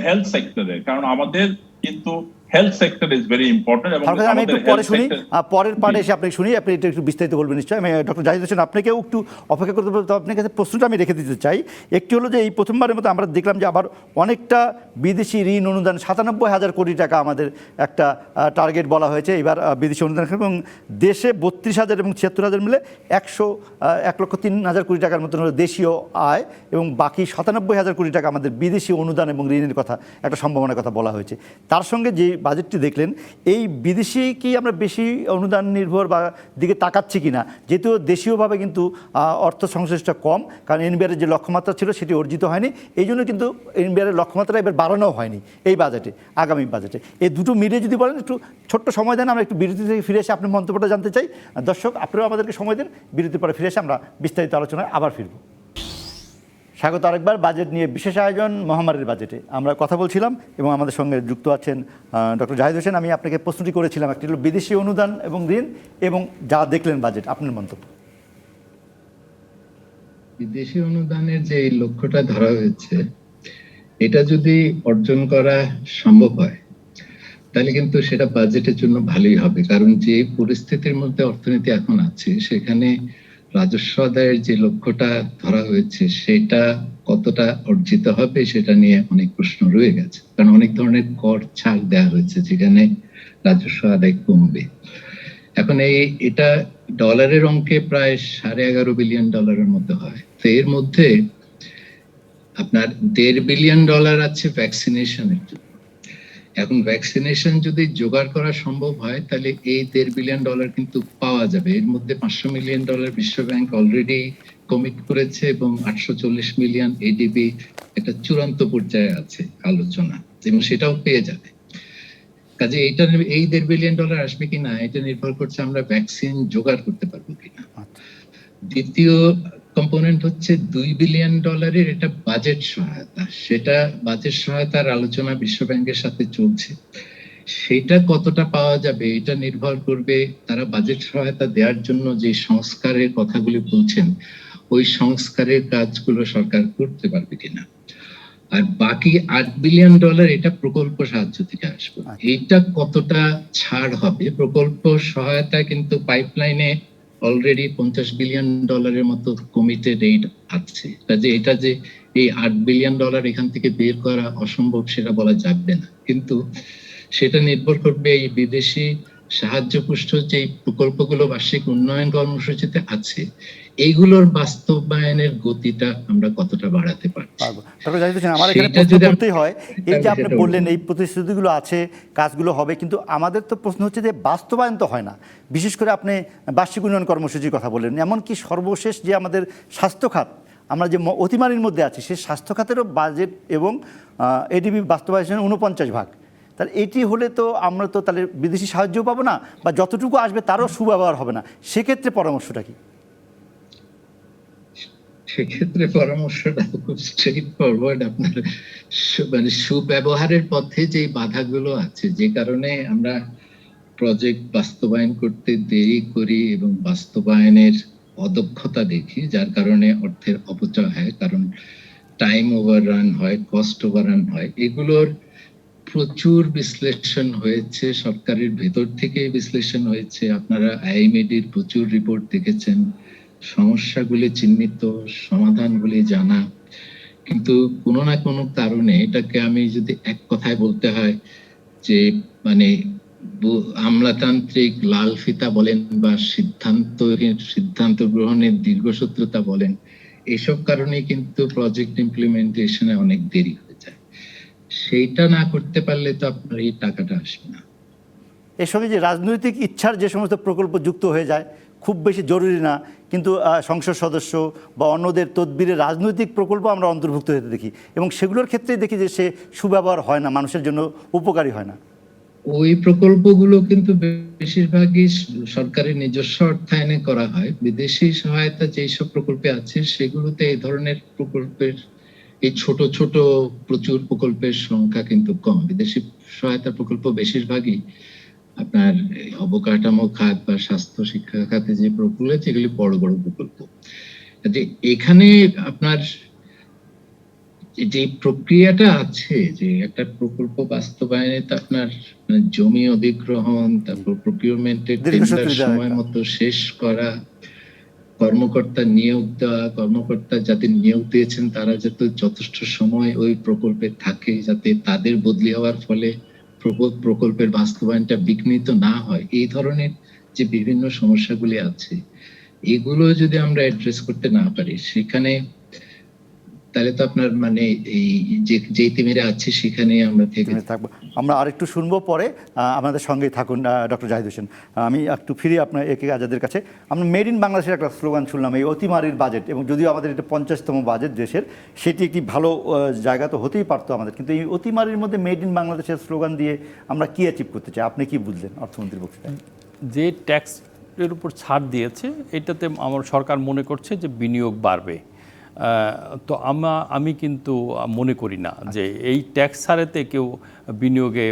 হেলথ সেক্টরে, কারণ আমাদের কিন্তু health sector is very important এবং ফারুক ভাই, আমি একটু পরে হেলথ শুনি, সেক্টর পরের পার্টে এসে আপনি শুনি, আপনি এটা একটু বিস্তারিত বলবেন নিশ্চয়ই। আমি ডক্টর জাহিদ হোসেন আপনাকেও একটু অপেক্ষা করতে বলতে, আপনার কাছে প্রশ্নটা আমি রেখে দিতে চাই। একটি হলো যে এই প্রথমবারের মতো আমরা দেখলাম যে আবার অনেকটা বিদেশি ঋণ অনুদান 97,000 কোটি টাকা আমাদের একটা টার্গেট বলা হয়েছে এবার বিদেশি অনুদান, এবং দেশে 32,000 এবং 76,000 মিলে 1,03,000 কোটি টাকার মতন হলো দেশীয় আয়, এবং বাকি 97,000 কোটি টাকা আমাদের বিদেশি অনুদান এবং ঋণের কথা একটা সম্ভাবনার কথা বলা হয়েছে। তার সঙ্গে যে বাজেটটি দেখলেন, এই বিদেশি কি আমরা বেশি অনুদান নির্ভর বা দিকে তাকাচ্ছি কিনা, যেহেতু দেশীয়ভাবে কিন্তু অর্থ সংশ্লিষ্টটা কম, কারণ এনবিআরের যে লক্ষ্যমাত্রা ছিল সেটি অর্জিত হয়নি, এই জন্য কিন্তু এনবিআরের লক্ষ্যমাত্রা এবার বাড়ানো হয়নি এই বাজেটে, আগামী বাজেটে। এই দুটো মিলিয়ে যদি বলেন, একটু ছোট্ট সময় দেন, আমরা একটু বিরতি থেকে ফিরে এসে আপনার মন্তব্যটা জানতে চাই। দর্শক, আপনারাও আমাদেরকে সময় দেন, বিরতির পরে ফিরে এসে আমরা বিস্তারিত আলোচনায় আবার ফিরব। স্বাগত আরেকবার বাজেট নিয়ে বিশেষ আয়োজন মহামারীর বাজেটে আমরা কথা বলছিলাম, এবং আমাদের সঙ্গে যুক্ত আছেন ডক্টর জাহিদ হোসেন। আমি আপনাকে প্রশ্নটি করেছিলাম, একটি হলো বিদেশি অনুদান এবং ঋণ, এবং যা দেখলেন বাজেট, আপনার মন্তব্য। বিদেশি অনুদানের যে লক্ষ্যটা ধরা হয়েছে, এটা যদি অর্জন করা সম্ভব হয় তাহলে কিন্তু সেটা বাজেটের জন্য ভালোই হবে, কারণ যে পরিস্থিতির মধ্যে অর্থনীতি এখন আছে সেখানে রাজস্ব আদায়ের যে লক্ষ্যটা ধরা হয়েছে সেটা কতটা অর্জিত হবে সেটা নিয়ে অনেক প্রশ্ন রয়ে গেছে, কারণ অনেক ধরনের কর ছাড় দেওয়া হয়েছে যেখানে রাজস্ব আদায় কমবে। এখন এটা ডলারের অঙ্কে প্রায় $11.5 বিলিয়ন মতো হয়, তো এর মধ্যে আপনার $1.5 বিলিয়ন আছে ভ্যাকসিনেশনের জন্য। এখন ভ্যাকসিনেশন যদি জোগাড় করা সম্ভব হয় তাহলে এই $1.5 বিলিয়ন কিন্তু পাওয়া যাবে। এর মধ্যে $500 মিলিয়ন বিশ্ব ব্যাংক অলরেডি কমিট করেছে, এবং 840 মিলিয়ন এডিবি একটা চূড়ান্ত পর্যায়ে আছে আলোচনা, এবং সেটাও পেয়ে যাবে। কাজে এই $1.5 বিলিয়ন আসবে কিনা এটা নির্ভর করছে আমরা ভ্যাকসিন জোগাড় করতে পারবো কিনা। দ্বিতীয় কম্পোনেন্ট হচ্ছে $2 বিলিয়ন এটা বাজেট সহায়তা, সেটা বাজেট সহায়তার আলোচনা বিশ্ব ব্যাংকের সাথে চলছে। সেটা কতটা পাওয়া যাবে এটা নির্ভর করবে তারা বাজেট সহায়তা দেওয়ার জন্য যে সংস্কারের কথাগুলি বলছেন, ওই সংস্কারের কাজগুলো সরকার করতে পারবে কিনা। আর বাকি $8 বিলিয়ন এটা প্রকল্প সাহায্য থেকে আসবে। এইটা কতটা ছাড় হবে, প্রকল্প সহায়তা কিন্তু পাইপলাইনে অলরেডি $50 বিলিয়ন মতো কমিটেড এইড আছে, কাজে এটা যে এই $8 বিলিয়ন এখান থেকে বের করা অসম্ভব সেটা বলা যাবে না, কিন্তু সেটা নির্ভর করবে এই বিদেশি সাহায্য পুষ্ট যে প্রকল্পগুলো বার্ষিক উন্নয়ন কর্মসূচিতে আছে এইগুলোর বাস্তবায়নের গতিটা আমরা কতটা বাড়াতে পারছি। আমার এখানে প্রশ্ন করতেই হয়, এই যে আপনি বললেন এই প্রতিশ্রুতিগুলো আছে, কাজগুলো হবে, কিন্তু আমাদের তো প্রশ্ন হচ্ছে যে বাস্তবায়ন তো হয় না। বিশেষ করে আপনি বার্ষিক উন্নয়ন কর্মসূচির কথা বললেন, এমনকি সর্বশেষ যে আমাদের স্বাস্থ্য খাত, আমরা যে অতিমারির মধ্যে আছি, সেই স্বাস্থ্য খাতেরও বাজেট এবং এডিবি বাস্তবায়ন 49%। তাহলে এটি হলে তো আমরা তো তাহলে বিদেশি সাহায্যও পাবো না, বা যতটুকু আসবে তারও সুব্যবহার হবে না। সেক্ষেত্রে পরামর্শটা কি? সেক্ষেত্রে পরামর্শটা খুব স্ট্রেইট ফরওয়ার্ড, আপনার মানে সুব্যবহারের পথে যে বাধাগুলো আছে, যে কারণে আমরা প্রজেক্ট বাস্তবায়ন করতে দেরি করি এবং বাস্তবায়নের অদক্ষতা দেখি, যার কারণে অর্থের অপচয় হয়, কারণ টাইম ওভাররান হয়, কস্ট ওভাররান হয়। এগুলোর প্রচুর বিশ্লেষণ হয়েছে, সরকারের ভেতর থেকে বিশ্লেষণ হয়েছে, আপনারা আইএমএডির প্রচুর রিপোর্ট দেখেছেন, সমস্যাগুলি চিহ্নিত, সমাধানগুলি জানা, কিন্তু কোনো না কোনো কারণে এটাকে আমি যদি এক কথায় বলতে হয় যে মানে আমলাতান্ত্রিক লাল ফিতা বলেন বা সিদ্ধান্ত গ্রহণের দীর্ঘসূত্রতা বলেন, এসব কারণে কিন্তু প্রজেক্ট ইমপ্লিমেন্টেশনে অনেক দেরি হয়ে যায়। সেইটা না করতে পারলে তো আপনার এই টাকাটা আসবে না। এর সঙ্গে যে রাজনৈতিক ইচ্ছার যে সমস্ত প্রকল্প যুক্ত হয়ে যায়, খুব বেশি জরুরি না, কিন্তু সংসদ সদস্য বা অন্যদের তদবিরে রাজনৈতিক প্রকল্প আমরা অন্তর্ভুক্ত হতে দেখি, এবং সেগুলোর ক্ষেত্রে দেখি যে সে সুব্যবহার হয় না, মানুষের জন্য উপকারী হয় না। ওই প্রকল্পগুলো কিন্তু বেশিরভাগই সরকারের নিজস্ব অর্থায়নে করা হয়। বিদেশি সহায়তা যেসব প্রকল্পে আছে সেগুলোতে এই ধরনের প্রকল্পের, এই ছোট ছোট প্রচুর প্রকল্পের সংখ্যা কিন্তু কম। বিদেশি সহায়তা প্রকল্প বেশিরভাগই আপনার অবকাঠামো খাত বা স্বাস্থ্য শিক্ষা খাতে যে প্রকল্প আছে এগুলি বড় বড় প্রকল্প। এখানে আপনার যে প্রক্রিয়াটা আছে, যে একটা প্রকল্প বাস্তবায়নে তো আপনার জমি অধিগ্রহণ, তারপর প্রকিউরমেন্টের টেন্ডার সময় মতো শেষ করা, কর্মকর্তা নিয়োগ দেওয়া, কর্মকর্তা যাদের নিয়োগ দিয়েছেন তারা যাতে যথেষ্ট সময় ওই প্রকল্পে থাকে, যাতে তাদের বদলি হওয়ার ফলে প্রকল্পের বাস্তবায়নটা বিঘ্নিত না হয়, এই ধরনের যে বিভিন্ন সমস্যাগুলি আছে, এগুলো যদি আমরা অ্যাড্রেস করতে না পারি সেখানে, তাহলে তো আপনার মানে এই যে তিমিরে আছে সেখানে আমরা থেকে থাকবো। আমরা আরেকটু শুনবো পরে, আমাদের সঙ্গেই থাকুন ডক্টর জাহিদ হোসেন। আমি একটু ফিরে আপনার একে আজাদের কাছে। আমরা মেড ইন বাংলাদেশের একটা স্লোগান শুনলাম, এই অতিমারির বাজেট, এবং যদিও আমাদের এটা 50তম বাজেট দেশের, সেটি একটি ভালো জায়গা তো হতেই পারতো আমাদের, কিন্তু এই অতিমারির মধ্যে মেড ইন বাংলাদেশের স্লোগান দিয়ে আমরা কি অ্যাচিভ করতে চাই? আপনি কি বুঝলেন অর্থমন্ত্রীর বক্তৃতায়? যে ট্যাক্সের উপর ছাড় দিয়েছে, এটাতে আমার সরকার মনে করছে যে বিনিয়োগ বাড়বে। তো আমি কিন্তু মনে করি না যে এই ট্যাক্স ছাড়েতে কেউ বিনিয়োগে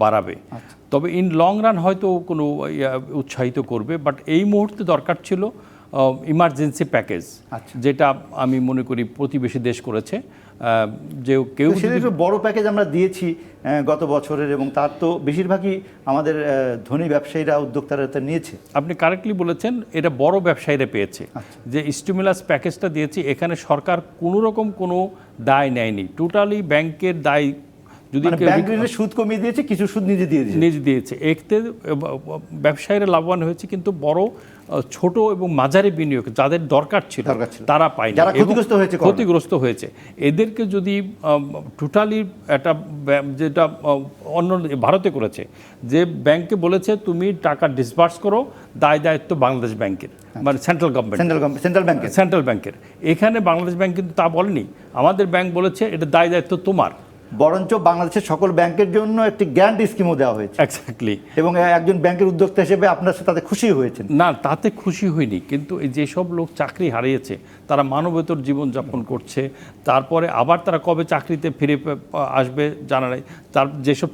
বাড়াবে। তবে ইন লং রান হয়তো কোনো উৎসাহিত করবে, বাট এই মুহূর্তে দরকার ছিল ইমার্জেন্সি প্যাকেজ, যেটা আমি মনে করি প্রতিবেশী দেশ করেছে। যে কেউ বড় প্যাকেজ আমরা দিয়েছি গত বছরের, এবং তার তো বেশিরভাগই আমাদের ধনী ব্যবসায়ীরা, উদ্যোক্তারা নিয়েছে। আপনি কারেক্টলি বলেছেন, এটা বড় ব্যবসায়ীরা পেয়েছে। যে স্টিমুলাস প্যাকেজটা দিয়েছি, এখানে সরকার কোনো রকম কোনো দায় নেয়নি, টোটালি ব্যাংকের দায়। যদি ব্যাংক ঋণের সুদ কমিয়ে দিয়েছে, কিছু সুদ নিজে দিয়েছে, এতে ব্যবসায়ীরা লাভবান হয়েছে, কিন্তু বড় ছোট এবং মাঝারি বিনিয়োগ যাদের দরকার ছিল তারা পায়নি, ক্ষতিগ্রস্ত হয়েছে। এদেরকে যদি টোটালি একটা, যেটা অন্য ভারতে করেছে, যে ব্যাংকে বলেছে তুমি টাকা ডিসবার্স করো, দায়িত্ব বাংলাদেশ ব্যাংকের, মানে সেন্ট্রাল ব্যাংকের। এখানে বাংলাদেশ ব্যাংক কিন্তু তা বলেনি, আমাদের ব্যাংক বলেছে এটা দায়িত্ব তোমার। বরঞ্চ বাংলাদেশের সকল ব্যাংকের জন্য একটি গ্যারান্টি স্কিমও দেওয়া হয়েছে। এক্স্যাক্টলি। এবং একজন ব্যাংকের উদ্যোক্তা হিসেবে আপনার সাথে তাতে খুশি হয়েছেন? না, তাতে খুশি হইনি, কিন্তু যেসব লোক চাকরি হারিয়েছে তারা মানবেতর জীবনযাপন করছে, তারপরে আবার তারা কবে চাকরিতে ফিরে আসবে জানা নেই। তার যেসব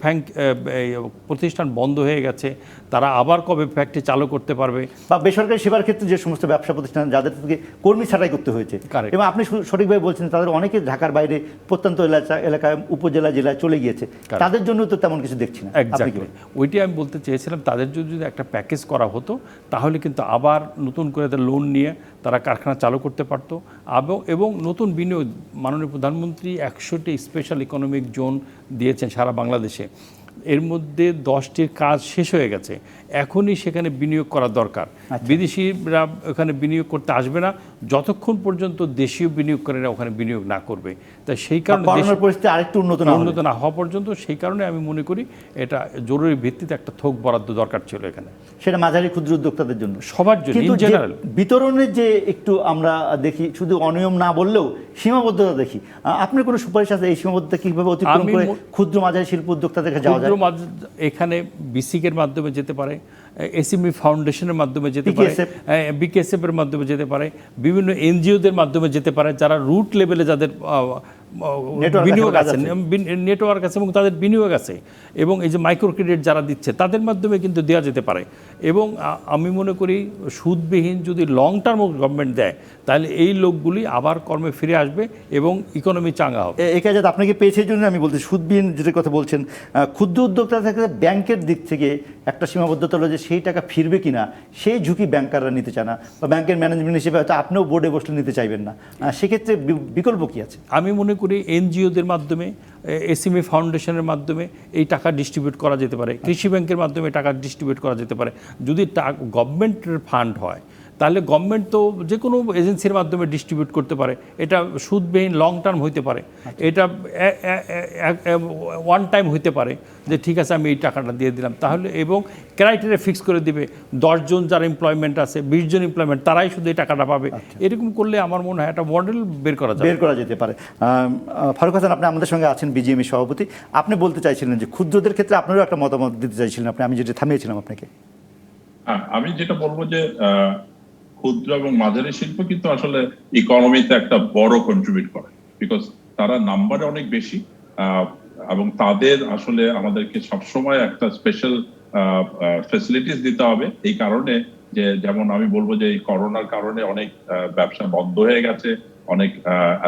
প্রতিষ্ঠান বন্ধ হয়ে গেছে তারা আবার কবে ফ্যাক্টরি চালু করতে পারবে, বা বেসরকারি সেবার ক্ষেত্রে যে সমস্ত ব্যবসা প্রতিষ্ঠান যাদের থেকে কর্মী ছাঁটাই করতে হয়েছে, এবং আপনি সঠিকভাবে বলছেন তাদের অনেকে ঢাকার বাইরে প্রত্যন্ত এলাকায়, উপজেলা, জেলায় চলে গিয়েছে, তাদের জন্য তো তেমন কিছু দেখছি না। এক্স্যাক্টলি, ওইটাই আমি বলতে চেয়েছিলাম, তাদের যদি একটা প্যাকেজ করা হতো তাহলে কিন্তু আবার নতুন করে লোন নিয়ে তারা কারখানা চালু করতে পারতো। এবং নতুন বিনিয়োগ, মাননীয় প্রধানমন্ত্রী 100টি স্পেশাল ইকোনমিক জোন দিয়েছেন সারা বাংলাদেশে, এর মধ্যে 10টির কাজ শেষ হয়ে গেছে, এখনই সেখানে বিনিয়োগ করা দরকার। বিদেশিরা ওখানে বিনিয়োগ করতে আসবে না যতক্ষণ পর্যন্ত দেশীয় বিনিয়োগকারীরা ওখানে বিনিয়োগ না করবে। তাই সেই কারণে পরিস্থিতি আরেকটু উন্নত না হওয়া পর্যন্ত, সেই কারণে আমি মনে করি এটা জরুরি ভিত্তিতে একটা থোক বরাদ্দ দরকার ছিল এখানে, সেটা মাঝারি ক্ষুদ্র উদ্যোক্তাদের জন্য, সবার জন্য ইন জেনারেল। বিতরণের যে একটু আমরা দেখি, শুধু অনিয়ম না বললেও সীমাবদ্ধতা দেখি, আপনার কোনো সুপারিশ আছে এই সীমাবদ্ধতা কিভাবে অতিক্রম করে ক্ষুদ্র মাঝারি শিল্প উদ্যোক্তাদের কাছে যাওয়া যায়? এখানে বিসিকের মাধ্যমে যেতে পারে, এসএমই ফাউন্ডেশনের মাধ্যমে যেতে পারে, বিকেএসএফ এর মাধ্যমে যেতে পারে, বিভিন্ন এনজিওদের মাধ্যমে যেতে পারে, যারা রুট লেভেলে যাদের বিনিয়োগ আছে, নেটওয়ার্ক আছে এবং তাদের বিনিয়োগ আছে, এবং এই যে মাইক্রো ক্রেডিট যারা দিচ্ছে তাদের মাধ্যমে কিন্তু দেওয়া যেতে পারে। এবং আমি মনে করি সুদবিহীন যদি লং টার্ম গভর্নমেন্ট দেয় তাহলে এই লোকগুলি আবার কর্মে ফিরে আসবে এবং ইকোনমি চাঙ্গা হবে। এই কাজে আপনাকে পেয়েছে জন্য আমি বলছি, সুদবিহীন যেটা কথা বলছেন, ক্ষুদ্র উদ্যোক্তা থেকে ব্যাংকের দিক থেকে একটা সীমাবদ্ধতা হলো যে সেই টাকা ফিরবে কিনা সেই ঝুঁকি ব্যাংকাররা নিতে চায় না, বা ব্যাংকের ম্যানেজমেন্ট হিসেবে হয়তো আপনিও বোর্ডে বসলে নিতে চাইবেন না, সেক্ষেত্রে বিকল্প কি আছে? আমি মনে করি এনজিওদের মাধ্যমে, এসএমই ফাউন্ডেশনের মাধ্যমে এই টাকা ডিস্ট্রিবিউট করা যেতে পারে, কৃষি ব্যাংকের মাধ্যমে টাকা ডিস্ট্রিবিউট করা যেতে পারে। যদি গভর্নমেন্টের ফান্ড হয় তাহলে গভর্নমেন্ট তো যে কোনো এজেন্সির মাধ্যমে ডিস্ট্রিবিউট করতে পারে, এটা সুদবিহীন লং টার্ম হইতে পারে, এটা ওয়ান টাইম হইতে পারে, যে ঠিক আছে আমি এই টাকাটা দিয়ে দিলাম তাহলে, এবং ক্রাইটেরিয়া ফিক্স করে দিবে 10 জন যারা এমপ্লয়মেন্ট আছে, 20 জন এমপ্লয়মেন্ট, তারাই শুধু এই টাকাটা পাবে। এরকম করলে আমার মনে হয় একটা মডেল বের করা যেতে পারে। ফারুক হাসান, আপনি আমাদের সঙ্গে আছেন, বিজিএমই সভাপতি। আপনি বলতে চাইছিলেন যে ক্ষুদ্রদের ক্ষেত্রে আপনারও একটা মতামত দিতে চাইছিলেন আপনি, আমি যেটা থামিয়েছিলাম আপনাকে। আমি যেটা বলবো যে ক্ষুদ্র এবং মাঝারি শিল্প কিন্তু আসলে ইকোনমিতে একটা বড় কন্ট্রিবিউট করে, বিকজ তারা নাম্বারে অনেক বেশি, এবং তাদের আসলে আমাদেরকে সবসময় একটা স্পেশাল ফ্যাসিলিটিস দিতে হবে। এই কারণে যে, যেমন আমি বলবো যে এই করোনার কারণে অনেক ব্যবসা বন্ধ হয়ে গেছে অনেক,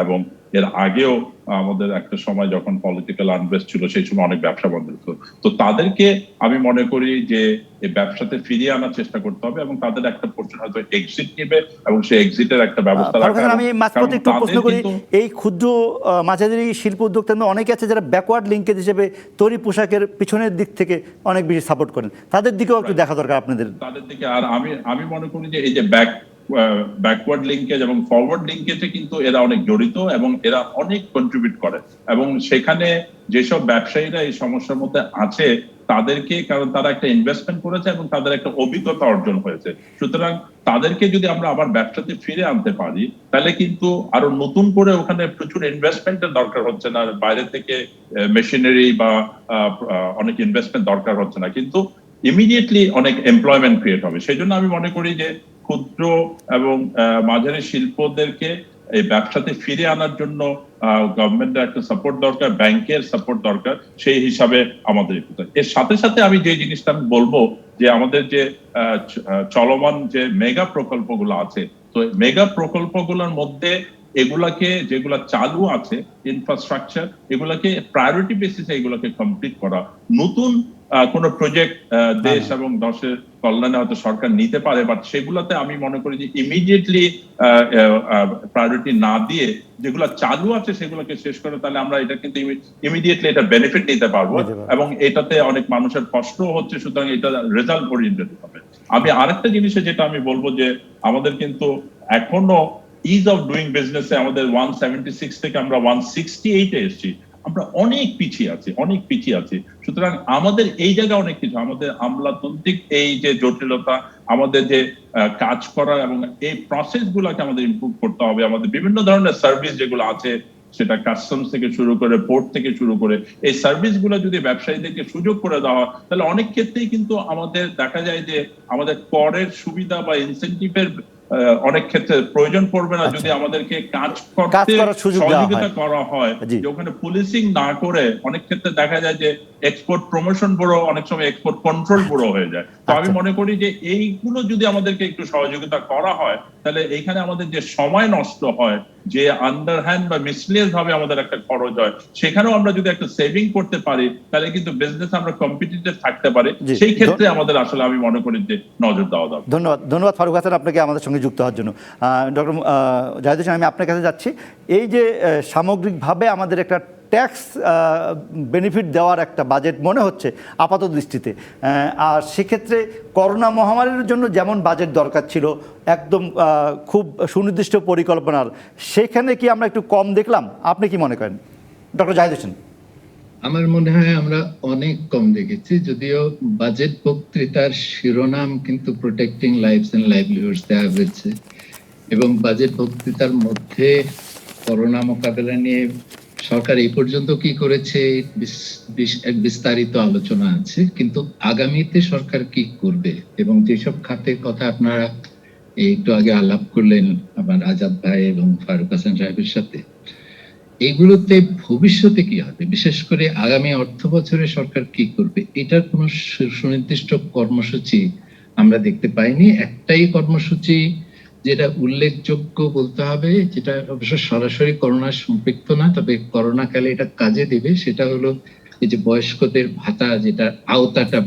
এবং এর আগেও আমাদের একটা সময় যখন পলিটিক্যাল আনরেস্ট ছিল সেই সময় অনেক ব্যবসা বন্ধ হতো। তো তাদেরকে আমি মনে করি যে এই ব্যবসাতে ফিরিয়ে আনার চেষ্টা করতে হবে এবং তাদের একটা পোর্শন হয়তো এক্সিট নেবে এবং সেই এক্সিটের একটা ব্যবস্থা রাখা। আমি মাঝপথে একটু প্রশ্ন করি, এই ক্ষুদ্র মাঝারি শিল্প উদ্যোক্তা অনেকে আছে যারা ব্যাকওয়ার্ড লিঙ্কেজ হিসেবে তৈরি পোশাকের পিছনের দিক থেকে অনেক বেশি সাপোর্ট করেন, তাদের দিকেও একটু দেখা দরকার আপনাদের। তাদের দিকে আর আমি মনে করি যে এই যে ব্যাকওয়ার্ড লিঙ্কেজ এবং ফরওয়ার্ড লিঙ্কেজে কিন্তু এরা অনেক জড়িত এবং এরা অনেক কন্ট্রিবিউট করে এবং সেখানে যেসব ব্যবসায়ীরা এই সমস্যার মধ্যে আছে তাদেরকে, কারণ তারা একটা ইনভেস্টমেন্ট করেছে এবং তাদের একটা অভিজ্ঞতা অর্জন হয়েছে, সুতরাং তাদেরকে যদি আমরা আবার ব্যবসাতে ফিরে আনতে পারি তাহলে কিন্তু আরো নতুন করে ওখানে প্রচুর ইনভেস্টমেন্টের দরকার হচ্ছে না, বাইরে থেকে মেশিনারি বা অনেক ইনভেস্টমেন্ট দরকার হচ্ছে না, কিন্তু ইমিডিয়েটলি অনেক এমপ্লয়মেন্ট ক্রিয়েট হবে। সেই জন্য আমি মনে করি যে ক্ষুদ্র এবং মাঝারি শিল্পদেরকে এই ব্যবসাতে ফিরে আনার জন্য গভর্নমেন্টের একটা সাপোর্ট দরকার, ব্যাংকের সাপোর্ট দরকার, সেই হিসাবে আমাদের এর সাথে সাথে আমি যে জিনিসটা আমি বলবো যে আমাদের যে চলমান যে মেগা প্রকল্পগুলো আছে, তো মেগা প্রকল্পগুলোর মধ্যে এগুলাকে যেগুলা চালু আছে ইনফ্রাস্ট্রাকচার, এগুলাকে প্রায়োরিটি বেসিসে এগুলোকে কমপ্লিট করা। নতুন কোন প্রজেক্ট দেশ এবং দেশের কল্যাণে হয়তো সরকার নিতে পারে, বাট সেগুলোতে আমি মনে করি যে ইমিডিয়েটলি প্রায়োরিটি না দিয়ে যেগুলো চালু আছে সেগুলোকে শেষ করে, তাহলে আমরা এটা কিন্তু ইমিডিয়েটলি এটা বেনিফিট নিতে পারবো এবং এটাতে অনেক মানুষের কষ্টও হচ্ছে, সুতরাং এটা রেজাল্ট ওরিয়েন্টেড হবে। আমি আরেকটা জিনিসে যেটা আমি বলবো যে আমাদের কিন্তু এখনো ইজ অফ ডুইং বিজনেসে আমাদের 176 থেকে আমরা 168 এ এসেছি, আমরা অনেক পিছিয়ে আছি। সুতরাং আমাদের এই জায়গায় অনেক কিছু, আমাদের আমলাতান্ত্রিক এই যে জটিলতা, আমাদের যে কাজ করা এবং এই প্রসেস গুলাকে আমাদের ইমপ্রুভ করতে হবে। আমাদের বিভিন্ন ধরনের সার্ভিস যেগুলো আছে, সেটা কাস্টমস থেকে শুরু করে পোর্ট থেকে শুরু করে, এই সার্ভিস গুলো যদি ব্যবসায়ীদেরকে সুযোগ করে দেওয়া, তাহলে অনেক ক্ষেত্রেই কিন্তু আমাদের দেখা যায় যে আমাদের করের সুবিধা বা ইনসেনটিভের অনেক ক্ষেত্রে প্রয়োজন পড়বে না যদি আমাদেরকে কাজ করতে সহযোগিতা করা হয়। যে ওখানে পুলিশিং না করে অনেক ক্ষেত্রে দেখা যায় যে এক্সপোর্ট প্রমোশন ব্যুরো অনেক সময় এক্সপোর্ট কন্ট্রোল ব্যুরো হয়ে যায়। তো আমি মনে করি যে এইগুলো যদি আমাদেরকে একটু সহযোগিতা করা হয়, তাহলে এইখানে আমাদের যে সময় নষ্ট হয়, যে আন্ডারহ্যান্ড বা মিসলিয়াস ভাবে আমাদের একটা খরচ হয়, সেখানেও আমরা যদি একটা সেভিং করতে পারি, তাহলে কিন্তু বিজনেস আমরা কম্পিটিটিভ থাকতে পারি। সেই ক্ষেত্রে আমাদের আসলে আমি মনে করি যে নজর দেওয়া দরকার। ধন্যবাদ ফারুক হাসান আপনাকে আমাদের সঙ্গে যুক্ত হওয়ার জন্য। ডক্টর জাহিদ হোসেন, আমি আপনার কাছে যাচ্ছি। এই যে সামগ্রিকভাবে আমাদের একটা ট্যাক্স বেনিফিট দেওয়ার একটা বাজেট মনে হচ্ছে আপাত দৃষ্টিতে, আর সেক্ষেত্রে করোনা মহামারীর জন্য যেমন বাজেট দরকার ছিল একদম খুব সুনির্দিষ্ট পরিকল্পনার, সেখানে কি আমরা একটু কম দেখলাম? আপনি কি মনে করেন ডক্টর জাহিদ হোসেন? আমার মনে হয় আমরা অনেক কম দেখেছি, যদিও বাজেট বক্তৃতার শিরোনাম কিন্তু প্রোটেক্টিং লাইফস এন্ড লাইভলিহুডস দেওয়া হয়েছে এবং বাজেট বক্তৃতার মধ্যে করোনা মোকাবেলা নিয়ে সরকার এই পর্যন্ত কি করেছে বিস্তারিত আলোচনা আছে, কিন্তু আগামীতে সরকার কি করবে এবং যেসব খাতের কথা আপনারা একটু আগে আলাপ করলেন আমার আজাদ ভাই এবং ফারুক হাসান সাহেবের সাথে, এগুলোতে ভবিষ্যতে কি হবে, বিশেষ করে আগামী অর্থ বছরে সরকার কি করবে, এটার কোনো সুনির্দিষ্ট কর্মসূচি আমরা দেখতে পাইনি। একটাই কর্মসূচি যেটা উল্লেখযোগ্য বলতে হবে, যেটা অবশ্য সরাসরি করোনার সম্পৃক্ত না, তবে করোনা কালে এটা কাজে দেবে, সেটা হলো এই যে বয়স্কদের ভাতা, যেটা আওতাটা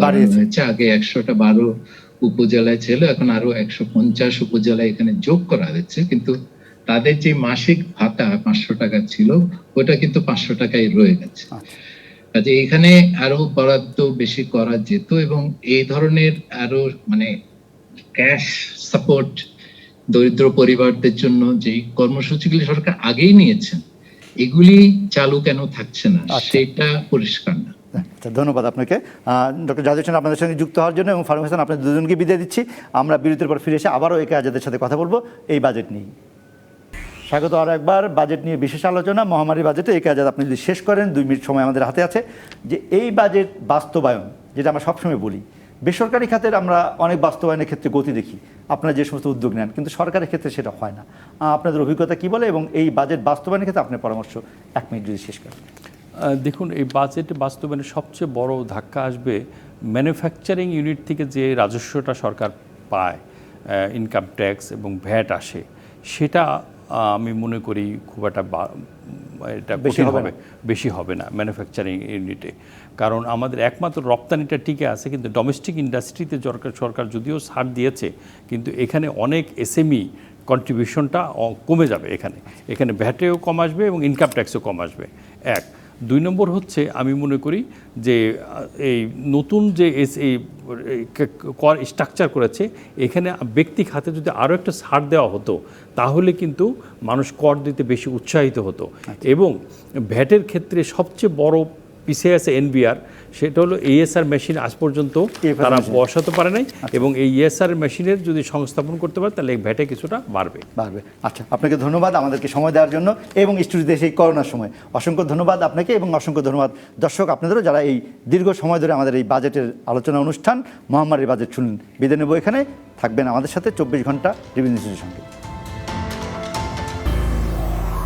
বাড়ানো হয়েছে। আগে 112 উপজেলায় ছিল, এখন আরো 150 উপজেলায় এখানে যোগ করা হয়েছে, কিন্তু তাদের যে মাসিক ভাতা 500 টাকা ছিল ওটা কিন্তু 500 টাকায় রয়ে গেছে। কাজে এখানে আরো বরাদ্দ বেশি করা যেত এবং এই ধরনের আরো মানে ক্যাশ সাপোর্ট দরিদ্র পরিবারদের জন্য যে কর্মসূচিগুলি সরকার আগেই নিয়েছেন, এগুলি চালু কেন থাকছে না সেটা পরিষ্কার না। ধন্যবাদ আপনাকে ডক্টর জাহিদ হোসেন আপনাদের সঙ্গে যুক্ত হওয়ার জন্য, এবং ফারুক হাসান আপনাদের দুজনকে বিদায় দিচ্ছি। আমরা বিরতির পর ফিরে এসে আবারও একে আজাদের সাথে কথা বলবো এই বাজেট নিয়ে। স্বাগত আরও একবার বাজেট নিয়ে বিশেষ আলোচনা, মহামারী বাজেটে। একে আজাদ আপনি যদি শেষ করেন, 2 মিনিট সময় আমাদের হাতে আছে, যে এই বাজেট বাস্তবায়ন, যেটা আমরা সবসময় বলি বেসরকারি খাতের আমরা অনেক বাস্তবায়নের ক্ষেত্রে গতি দেখি, আপনারা যে সমস্ত উদ্যোগ নেন, কিন্তু সরকারের ক্ষেত্রে সেটা হয় না। আপনাদের অভিজ্ঞতা কী বলে এবং এই বাজেট বাস্তবায়নের ক্ষেত্রে আপনার পরামর্শ 1 মিনিট যদি শেষ করেন। দেখুন, এই বাজেট বাস্তবায়নের সবচেয়ে বড় ধাক্কা আসবে ম্যানুফ্যাকচারিং ইউনিট থেকে যে রাজস্বটা সরকার পায়, ইনকাম ট্যাক্স এবং ভ্যাট আসে, সেটা আমি মনে করি খুব একটা এটা বেশি হবে না ম্যানুফ্যাকচারিং ইউনিটে, কারণ আমাদের একমাত্র রপ্তানিটা টিকে আছে, কিন্তু ডোমেস্টিক ইন্ডাস্ট্রিতে সরকার যদিও ছাড় দিয়েছে, কিন্তু এখানে অনেক এসএমই কন্ট্রিবিউশনটা কমে যাবে। এখানে ভ্যাটেও কম আসবে এবং ইনকাম ট্যাক্সও কম আসবে। 1 2 নম্বর হচ্ছে আমি মনে করি যে এই নতুন যে এই কর স্ট্রাকচার করেছে, এখানে ব্যক্তি খাতে যদি আরও একটা ছাড় দেওয়া হতো তাহলে কিন্তু মানুষ কর দিতে বেশি উৎসাহিত হতো। এবং ভ্যাটের ক্ষেত্রে সবচেয়ে বড় পিছিয়ে আছে এনবিআর, সেটা হলো ESR মেশিন আজ পর্যন্ত তারা বসাতে পারে নাই, এবং এই ESR মেশিনের যদি সংস্থাপন করতে পারে তাহলে ভ্যাটে কিছুটা বাড়বে। আচ্ছা, আপনাকে ধন্যবাদ আমাদেরকে সময় দেওয়ার জন্য এবং স্টুডিওতে সেই করোনার সময় অসংখ্য ধন্যবাদ আপনাকে, এবং অসংখ্য ধন্যবাদ দর্শক আপনাদেরও যারা এই দীর্ঘ সময় ধরে আমাদের এই বাজেটের আলোচনা অনুষ্ঠান মহামারীর বাজেট শুনলেন। বিদায় নেব এখানে, থাকবেন আমাদের সাথে 24 ঘন্টা টিভি নিউজের সঙ্গে।